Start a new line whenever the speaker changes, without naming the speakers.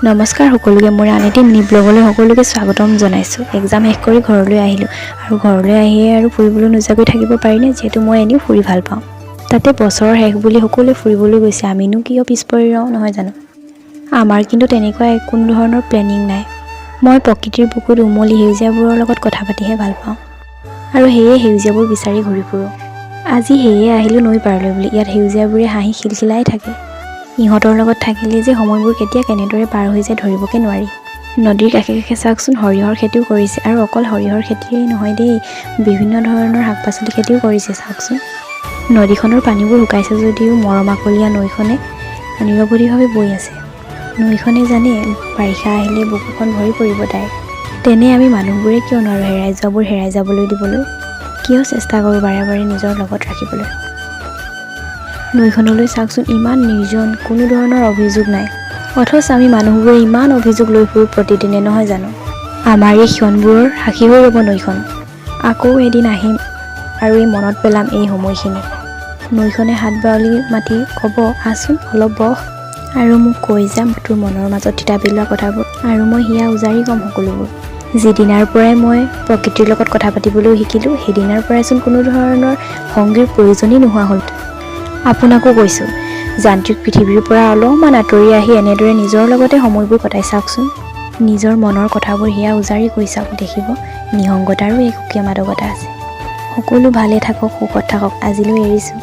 নমস্কাৰ সকলোকে, মোৰ আন এটি মিনি ব্লগলৈ সকলোকে স্বাগতম জনাইছোঁ। এক্সাম শেষ কৰি ঘৰলৈ আহিলোঁ আৰু ঘৰলৈ আহিয়ে আৰু ফুৰিবলৈ নোযোৱাকৈ থাকিব পাৰিনে, যিহেতু মই এনেও ফুৰি ভাল পাওঁ। তাতে বছৰৰ শেষ বুলি সকলোৱে ফুৰিবলৈ গৈছে, আমিনো কিয় পিছ পৰি ৰওঁ নহয় জানো। আমাৰ কিন্তু তেনেকুৱা কোনো ধৰণৰ প্লেনিং নাই। মই প্ৰকৃতিৰ বুকুত উমলি সেউজীয়াবোৰৰ লগত কথা পাতিহে ভাল পাওঁ আৰু সেয়ে সেউজীয়াবোৰ বিচাৰি ঘূৰি ফুৰোঁ। আজি সেয়ে আহিলোঁ নৈ পাৰলৈ বুলি। ইয়াত সেউজীয়াবোৰে হাঁহি খিলখিলাই থাকে। ইহঁতৰ লগত থাকিলে যে সময়বোৰ কেতিয়া কেনেদৰে পাৰ হৈ যায় ধৰিবকে নোৱাৰি। নদীৰ কাষে কাষে চাওকচোন, সৰিয়হৰ খেতিও কৰিছে আৰু অকল সৰিয়হৰ খেতিয়েই নহয় দেই, বিভিন্ন ধৰণৰ শাক পাচলি খেতিও কৰিছে চাওকচোন। নদীখনৰ পানীবোৰ শুকাইছে যদিও মৰমাকলীয়া নৈখনে নিৰৱধিভাৱে বৈ আছে। নৈখনে জানে বাৰিষা আহিলে বুকুখন ভৰি পৰিব তাইৰ। তেনে আমি মানুহবোৰে কিয় নোৱাৰোঁ হেৰাই যোৱাবোৰ হেৰাই যাবলৈ দিবলৈ, কিয় চেষ্টা কৰোঁ বাৰে বাৰে নিজৰ লগত ৰাখিবলৈ। নৈখনলৈ চাওকচোন, ইমান নিৰ্জন, কোনো ধৰণৰ অভিযোগ নাই, অথচ আমি মানুহবোৰে ইমান অভিযোগ লৈ ফুৰোঁ প্ৰতিদিনে নহয় জানো। আমাৰ এই ক্ষণবোৰৰ সাক্ষী হৈ ৰ'ব নৈখন। আকৌ এদিন আহিম আৰু এই মনত পেলাম এই সময়খিনি। নৈখনে হাত বাউলি মাতি ক'ব, আহচোন অলপ বহ, আৰু মোক কৈ যাম তোৰ মনৰ মাজত তিতা পেলোৱা কথাবোৰ, আৰু মই হিয়া উজাৰি ক'ম সকলোবোৰ। যিদিনাৰ পৰাই মই প্ৰকৃতিৰ লগত কথা পাতিবলৈ শিকিলোঁ, সেইদিনাৰ পৰাইচোন কোনো ধৰণৰ সংগীৰ প্ৰয়োজনেই নোহোৱা হ'ল। আপোনাকো কৈছোঁ, যান্ত্ৰিক পৃথিৱীৰ পৰা অলপমান আঁতৰি আহি এনেদৰে নিজৰ লগতে সময়বোৰ কটাই চাওকচোন। নিজৰ মনৰ কথাবোৰ হিয়া উজাৰি কৈ চাওক, দেখিব নিসংগতাৰো এক সুকীয়া মাদকতা আছে। সকলো ভালে থাকক, সুখত থাকক। আজিলৈ এৰিছোঁ।